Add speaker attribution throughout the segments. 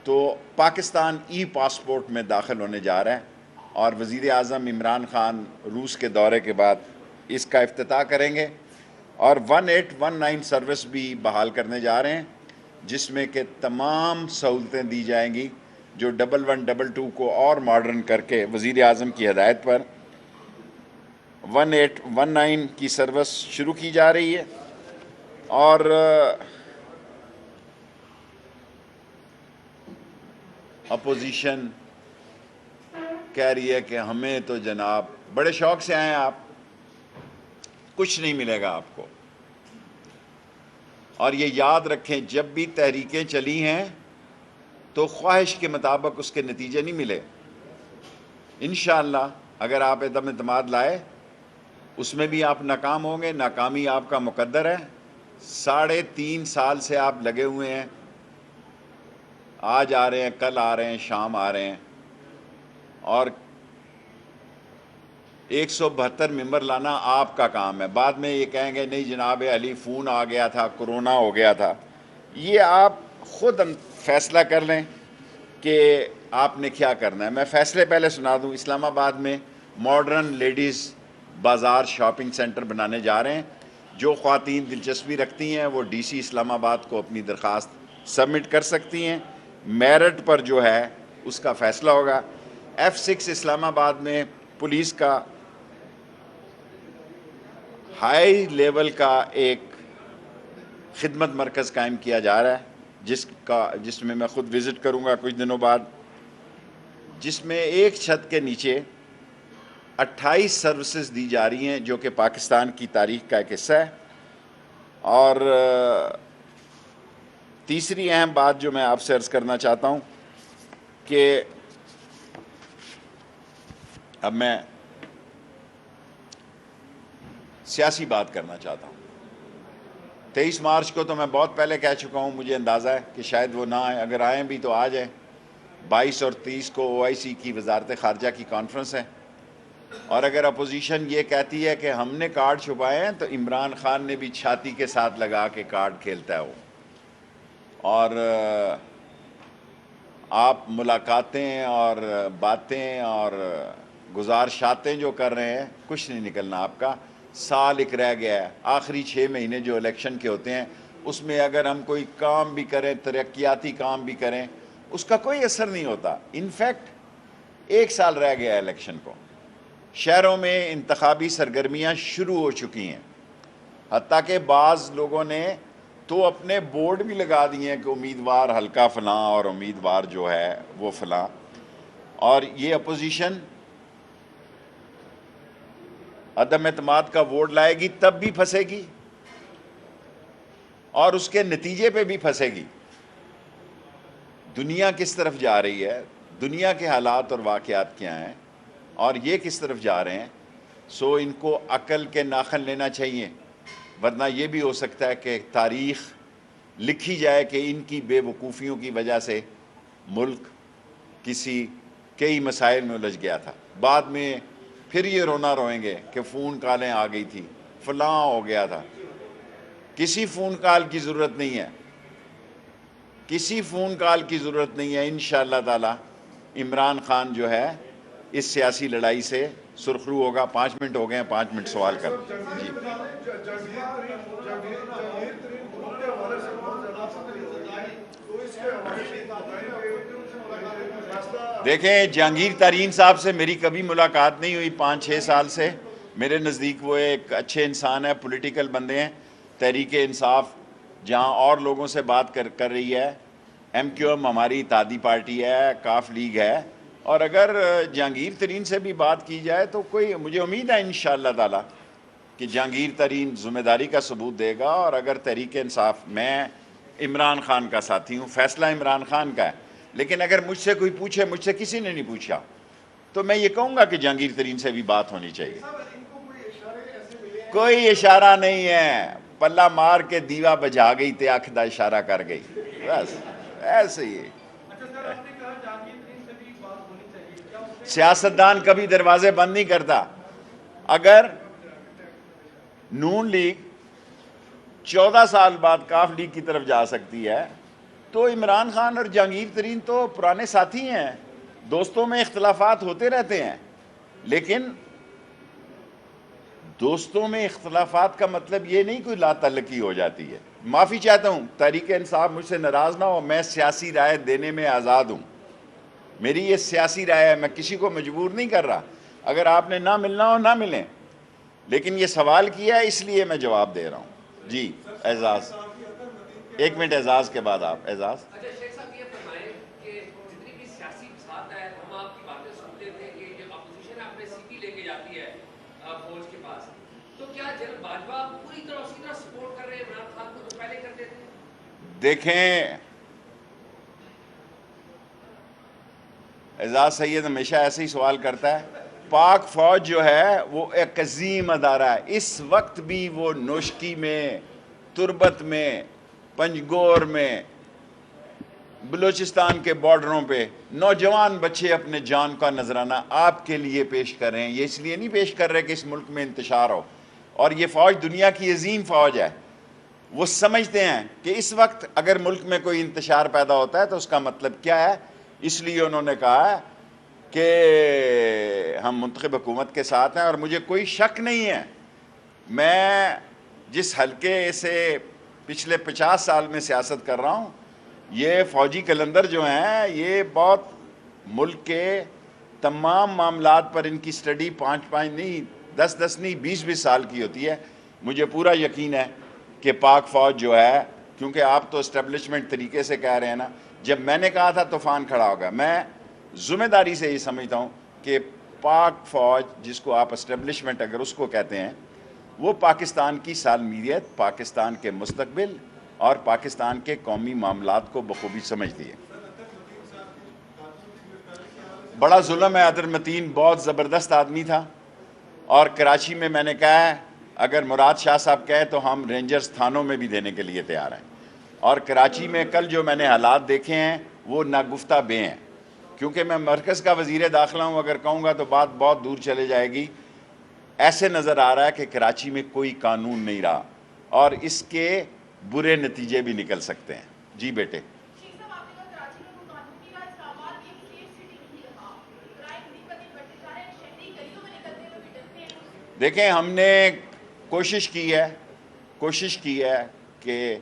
Speaker 1: तो पाकिस्तान ई पासपोर्ट में दाखिल होने जा रहा है और वज़ीर आज़म इमरान ख़ान रूस के दौरे के बाद इसका इफ्तिताह करेंगे और 1819 सर्विस भी बहाल करने जा रहे हैं, जिसमें कि तमाम सहूलतें दी जाएंगी जो 1112 को और मॉडर्न करके वज़ीर आज़म की हदायत पर 1819 की सर्विस शुरू की जा रही है। और अपोजिशन कह रही है कि हमें तो जनाब बड़े शौक से आए हैं आप, कुछ नहीं मिलेगा आपको। और ये याद रखें, जब भी तहरीकें चली हैं तो ख्वाहिश के मुताबिक उसके नतीजे नहीं मिले। इंशाअल्लाह अगर आप एकदम एतमाद लाए उसमें भी आप नाकाम होंगे, नाकामी आपका मुकद्दर है। 3.5 साल से आप लगे हुए हैं, आज आ रहे हैं, कल आ रहे हैं, शाम आ रहे हैं, और 172 मेंबर लाना आपका काम है। बाद में ये कहेंगे नहीं जनाब अली फ़ोन आ गया था, कोरोना हो गया था। ये आप ख़ुद फैसला कर लें कि आपने क्या करना है। मैं फ़ैसले पहले सुना दूँ। इस्लामाबाद में मॉडर्न लेडीज़ बाज़ार शॉपिंग सेंटर बनाने जा रहे हैं। जो ख़वातीन दिलचस्पी रखती हैं वो DC इस्लामाबाद को अपनी दरख्वास्त सबमिट कर सकती हैं। मेरिट पर जो है उसका फ़ैसला होगा। F6 इस्लामाबाद में पुलिस का हाई लेवल का एक खिदमत मरकज़ कायम किया जा रहा है, जिसमें मैं ख़ुद विज़िट करूँगा कुछ दिनों बाद, जिसमें एक छत के नीचे 28 सर्विसेज दी जा रही हैं, जो कि पाकिस्तान की तारीख़ का एक हिस्सा है। और तीसरी अहम बात जो मैं आपसे अर्ज़ करना चाहता हूँ कि अब मैं सियासी बात करना चाहता हूँ। 23 मार्च को तो मैं बहुत पहले कह चुका हूँ, मुझे अंदाज़ा है कि शायद वो ना आए, अगर आएँ भी तो आ जाएँ। 22 और 30 को OIC की वजारत ख़ारजा की कॉन्फ्रेंस है, और अगर अपोजिशन ये कहती है कि हमने कार्ड छुपाए हैं तो इमरान ख़ान ने भी छाती के साथ लगा के कार्ड खेलता है वो। और आप मुलाकातें और बातें और गुजारशातें जो कर रहे हैं, कुछ नहीं निकलना आपका। साल एक रह गया है, आखिरी 6 महीने जो इलेक्शन के होते हैं उसमें अगर हम कोई काम भी करें, तरक्याती काम भी करें, उसका कोई असर नहीं होता। इनफैक्ट 1 साल रह गया है इलेक्शन को। शहरों में इंतखाबी सरगर्मियाँ शुरू हो चुकी हैं, हत्ता कि बाज़ लोगों ने तो अपने बोर्ड भी लगा दिए हैं कि उम्मीदवार हल्का फ़लाँ और उम्मीदवार जो है वो फ़लाँ। और ये अपोजिशन अदम एतमाद का वोट लाएगी तब भी फंसेगी और उसके नतीजे पे भी फंसेगी। दुनिया किस तरफ जा रही है, दुनिया के हालात और वाक़यात क्या हैं और ये किस तरफ जा रहे हैं, सो इनको अकल के नाखन लेना चाहिए। वरना ये भी हो सकता है कि तारीख़ लिखी जाए कि इनकी बेवकूफ़ियों की वजह से मुल्क कई मसाइल में उलझ गया था। बाद में फिर ये रोना रोएंगे कि फ़ोन कॉलें आ गई थी, फ़लाँ हो गया था। किसी फ़ोन कॉल की ज़रूरत नहीं है, किसी फ़ोन कॉल की ज़रूरत नहीं है। इंशाअल्लाह ताला इमरान ख़ान जो है इस सियासी लड़ाई से सुरखरू होगा। 5 मिनट हो गए हैं, 5 मिनट सवाल कर जी। देखें, जहांगीर तरीन साहब से मेरी कभी मुलाकात नहीं हुई 5-6 साल से। मेरे नज़दीक वो एक अच्छे इंसान है, पॉलिटिकल बंदे हैं। तहरीक-ए-इंसाफ जहाँ और लोगों से बात कर रही है, MQM हमारी इत्तेहादी पार्टी है, काफ लीग है, और अगर जहांगीर तरीन से भी बात की जाए तो कोई मुझे उम्मीद है इंशाअल्लाह ताला कि जहांगीर तरीन ज़िम्मेदारी का सबूत देगा। और अगर तहरीक-ए-इंसाफ, मैं इमरान ख़ान का साथी हूँ, फ़ैसला इमरान ख़ान का है, लेकिन अगर मुझसे कोई पूछे, मुझसे किसी ने नहीं पूछा, तो मैं ये कहूँगा कि जहांगीर तरीन से भी बात होनी चाहिए। कोई इशारा नहीं है, पल्ला मार के दीवा बजा गई ते आँख दा इशारा कर गई, बस ऐसे ही। सियासतदान कभी दरवाजे बंद नहीं करता। अगर नून लीग 14 साल बाद काफ लीग की तरफ जा सकती है तो इमरान खान और जहांगीर तरीन तो पुराने साथी हैं, दोस्तों में इख्तलाफात होते रहते हैं, लेकिन दोस्तों में इख्तलाफात का मतलब ये नहीं कोई लातल्लकी हो जाती है। माफ़ी चाहता हूँ, तहरीक इंसाफ मुझसे नाराज़ ना हो, मैं सियासी राय देने में आज़ाद हूँ, मेरी ये सियासी राय है, मैं किसी को मजबूर नहीं कर रहा। अगर आपने ना मिलना हो ना मिलें, लेकिन ये सवाल किया है इसलिए मैं जवाब दे रहा हूँ। जी एजाज, एक मिनट एजाज के बाद आप। एजाज देखें, एजाज सैयद हमेशा ऐसे ही सवाल करता है। पाक फौज जो है वो एक अजीम अदारा है, इस वक्त भी वो नोशकी में, तुरबत में, पंजगोर में, बलूचिस्तान के बॉर्डरों पे नौजवान बच्चे अपने जान का नजराना आपके लिए पेश कर रहे हैं। ये इसलिए नहीं पेश कर रहे कि इस मुल्क में इंतशार हो, और ये फौज दुनिया की अजीम फौज है। वो समझते हैं कि इस वक्त अगर मुल्क में कोई इंतशार पैदा होता है तो उसका मतलब क्या है, इसलिए उन्होंने कहा कि हम मुंतखब हुकूमत के साथ हैं। और मुझे कोई शक नहीं है, मैं जिस हल्के से पिछले 50 साल में सियासत कर रहा हूँ, ये फ़ौजी कलंदर जो हैं ये बहुत मुल्क के तमाम मामलात पर इनकी स्टडी 5-5 नहीं, 10-10 नहीं, 20-20 साल की होती है। मुझे पूरा यकीन है कि पाक फ़ौज जो है, क्योंकि आप तो इस्टेब्लिशमेंट तरीके से कह रहे हैं ना, जब मैंने कहा था तूफ़ान खड़ा होगा, मैं ज़िम्मेदारी से ये समझता हूँ कि पाक फ़ौज जिसको आप इस्टेब्लिशमेंट अगर उसको कहते हैं, वो पाकिस्तान की सालमियत, पाकिस्तान के मुस्तकबिल और पाकिस्तान के कौमी मामलात को बखूबी समझती है। बड़ा जुल्म है, अदर मतीन बहुत ज़बरदस्त आदमी था, और कराची में मैंने कहा है अगर मुराद शाह साहब कहे तो हम रेंजर्स थानों में भी देने के लिए तैयार हैं। और कराची में कल जो मैंने हालात देखे हैं वो नागुफ्ता बे हैं, क्योंकि मैं मरकज़ का वज़ीर दाखिला हूँ, अगर कहूँगा तो बात बहुत दूर चले जाएगी। ऐसे नज़र आ रहा है कि कराची में कोई कानून नहीं रहा और इसके बुरे नतीजे भी निकल सकते हैं। जी बेटे, देखें, हमने कोशिश की है कि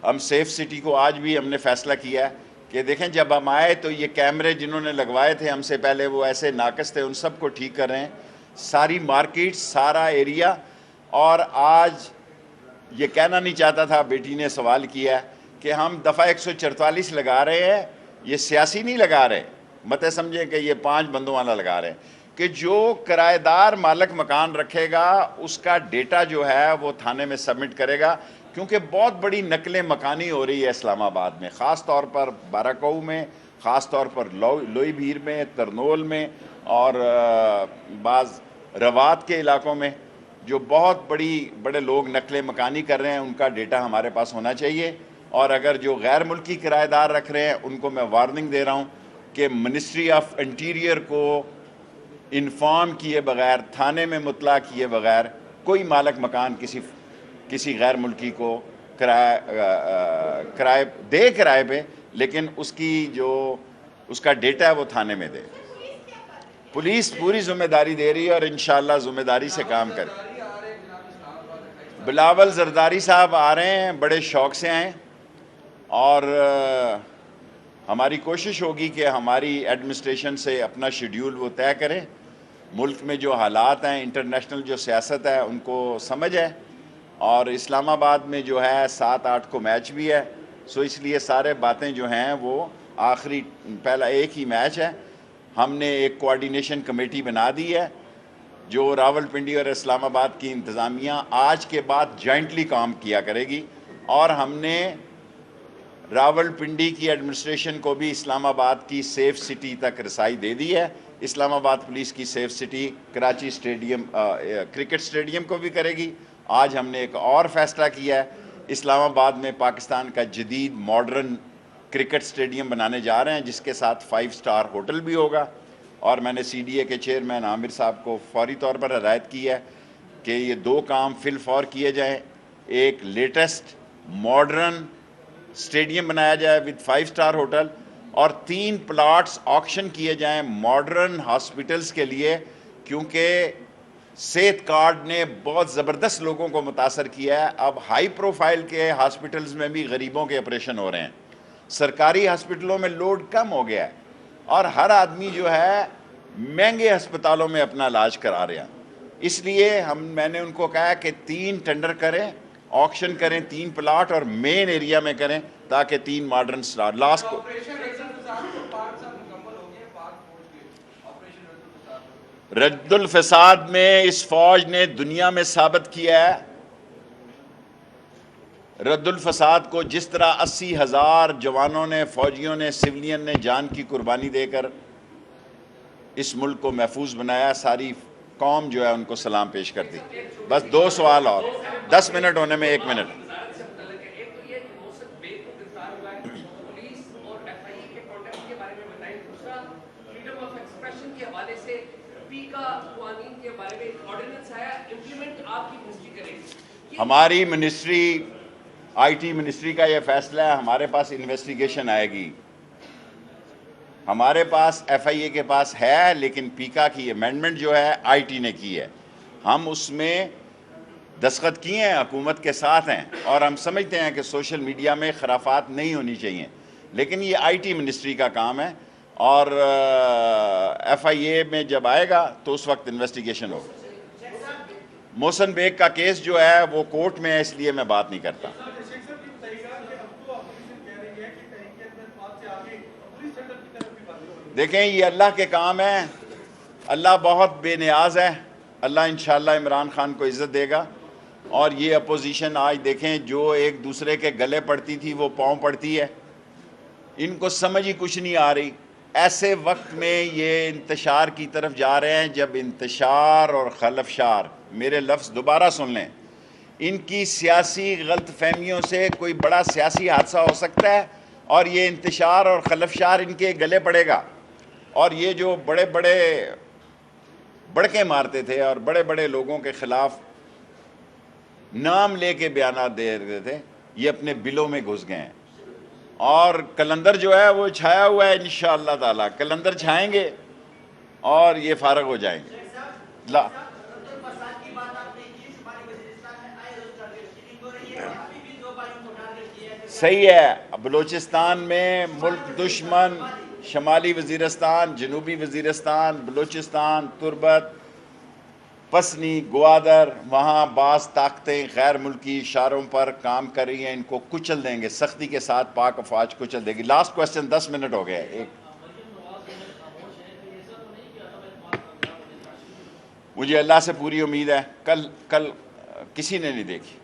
Speaker 1: हम सेफ सिटी को, आज भी हमने फ़ैसला किया है कि देखें जब हम आए तो ये कैमरे जिन्होंने लगवाए थे हमसे पहले वो ऐसे नाकस थे, उन सब को ठीक कर रहे हैं, सारी मार्केट, सारा एरिया। और आज ये कहना नहीं चाहता था, बेटी ने सवाल किया कि हम दफ़ा 144 लगा रहे हैं, ये सियासी नहीं लगा रहे, मत समझें कि ये 5 बंदों वाला लगा रहे हैं, कि जो किराएदार मालिक मकान रखेगा उसका डेटा जो है वो थाने में सबमिट करेगा, क्योंकि बहुत बड़ी नकलें मकानी हो रही है इस्लामाबाद में, ख़ास तौर पर बाराकाऊ में, ख़ास तौर पर लोई भीर में, तरनोल में और बाज़ रवात के इलाकों में जो बहुत बड़े लोग नकलें मकानी कर रहे हैं, उनका डेटा हमारे पास होना चाहिए। और अगर जो गैर मुल्की किराएदार रख रहे हैं उनको मैं वार्निंग दे रहा हूँ कि मिनिस्ट्री ऑफ इंटीरियर को इन्फॉर्म किए बगैर, थाने में मुतला किए बगैर कोई मालिक मकान किसी गैर मुल्की को किराए पे, लेकिन उसका डेटा है वो थाने में दे। पुलिस पूरी जिम्मेदारी दे रही है और इंशाअल्लाह जिम्मेदारी से काम करे। बिलावल जरदारी साहब आ रहे हैं, बड़े शौक़ से आए, और हमारी कोशिश होगी कि हमारी एडमिनिस्ट्रेशन से अपना शेड्यूल वो तय करें। मुल्क में जो हालात हैं, इंटरनेशनल जो सियासत है उनको समझ है, और इस्लामाबाद में जो है 7-8 को मैच भी है, सो इसलिए सारे बातें जो हैं वो आखिरी, पहला एक ही मैच है। हमने एक कोऑर्डिनेशन कमेटी बना दी है जो रावलपिंडी और इस्लामाबाद की इंतज़ामिया आज के बाद जॉइंटली काम किया करेगी, और हमने रावलपिंडी की एडमिनिस्ट्रेशन को भी इस्लामाबाद की सेफ़ सिटी तक रसाई दे दी है। इस्लामाबाद पुलिस की safe city Karachi stadium, cricket stadium को भी करेगी। आज हमने एक और फ़ैसला किया है, इस्लामाबाद में पाकिस्तान का जदीद मॉडर्न क्रिकेट स्टेडियम बनाने जा रहे हैं, जिसके साथ 5 स्टार होटल भी होगा। और मैंने CDA के चेयरमैन आमिर साहब को फौरी तौर पर हदायत की है कि ये 2 काम फिल फौर किए जाएँ। एक लेटेस्ट मॉडर्न स्टेडियम बनाया जाए विद 5 स्टार होटल और 3 प्लॉट्स ऑक्शन किए जाएं मॉडर्न हॉस्पिटल्स के लिए, क्योंकि सेहत कार्ड ने बहुत ज़बरदस्त लोगों को मुतासर किया है। अब हाई प्रोफाइल के हॉस्पिटल्स में भी गरीबों के ऑपरेशन हो रहे हैं, सरकारी हॉस्पिटलों में लोड कम हो गया है और हर आदमी जो है महंगे अस्पतालों में अपना इलाज करा रहे हैं। इसलिए मैंने उनको कहा कि 3 टेंडर करें, ऑक्शन करें 3 प्लाट और मेन एरिया में करें ताकि 3 मॉडर्न स्टार लास्ट को रद्दुल फसाद में इस फौज ने दुनिया में साबित किया है। रद्दुल फसाद को जिस तरह 80,000 जवानों ने, फौजियों ने, सिविलियन ने जान की कुर्बानी देकर इस मुल्क को महफूज बनाया, सारी कौम जो है उनको सलाम पेश करती। बस 2 सवाल और, 10 मिनट होने में 1 मिनट। हमारी मिनिस्ट्री, आईटी मिनिस्ट्री का यह फैसला है, हमारे पास इन्वेस्टिगेशन आएगी। हमारे पास एफआईए के पास है, लेकिन पीका की अमेंडमेंट जो है आईटी ने की है, हम उसमें दस्तखत किए हैं, हुकूमत के साथ हैं और हम समझते हैं कि सोशल मीडिया में खराफात नहीं होनी चाहिए, लेकिन ये आईटी मिनिस्ट्री का काम है और एफआईए में जब आएगा तो उस वक्त इन्वेस्टिगेशन होगा। मोहसिन बेग का केस जो है वो कोर्ट में है, इसलिए मैं बात नहीं करता। देखें, ये अल्लाह के काम है, अल्लाह बहुत बेनियाज है, अल्लाह इंशाअल्लाह इमरान खान को इज़्ज़त देगा। और ये अपोजिशन आज देखें, जो एक दूसरे के गले पड़ती थी वो पाँव पड़ती है, इनको समझ ही कुछ नहीं आ रही। ऐसे वक्त में ये इंतशार की तरफ जा रहे हैं जब इंतशार और खलफशार, मेरे लफ्ज़ दोबारा सुन लें, इनकी सियासी गलत फहमियों से कोई बड़ा सियासी हादसा हो सकता है और ये इंतशार और खलफशार इनके गले पड़ेगा। और ये जो बड़े बड़े बड़के मारते थे और बड़े बड़े लोगों के ख़िलाफ़ नाम लेके बयान दे रहे थे, ये अपने बिलों में घुस गए हैं और कलंदर जो है वो छाया हुआ है। इंशाअल्लाह ताला कलंदर छाएंगे और ये फारग हो जाएंगे। ला सही है, बलूचिस्तान में मुल्क दुश्मन, शमाली वज़ीरिस्तान, जनूबी वज़ीरिस्तान, बलूचिस्तान, तुर्बत, पसनी, ग्वादर, वहाँ बास ताकतें गैर मुल्की इशारों पर काम कर रही हैं, इनको कुचल देंगे, सख्ती के साथ पाक अफवाज कुचल देगी। लास्ट क्वेश्चन, 10 मिनट हो गए। एक मुझे अल्लाह से पूरी उम्मीद है, कल किसी ने नहीं देखी,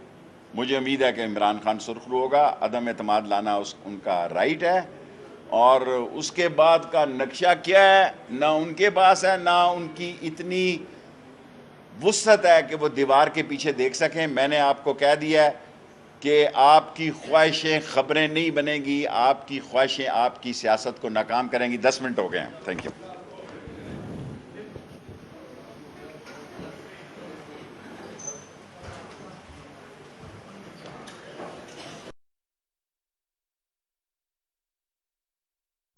Speaker 1: मुझे उम्मीद है कि इमरान खान सुर्खरू होगा। अदम एतमाद लाना उनका राइट है और उसके बाद का नक्शा क्या है ना उनके पास है, ना उनकी इतनी वुसअत है कि वो दीवार के पीछे देख सकें। मैंने आपको कह दिया है कि आपकी ख्वाहिशें खबरें नहीं बनेगी, आपकी ख्वाहिशें आपकी सियासत को नाकाम करेंगी। 10 मिनट हो गए हैं। Thank you.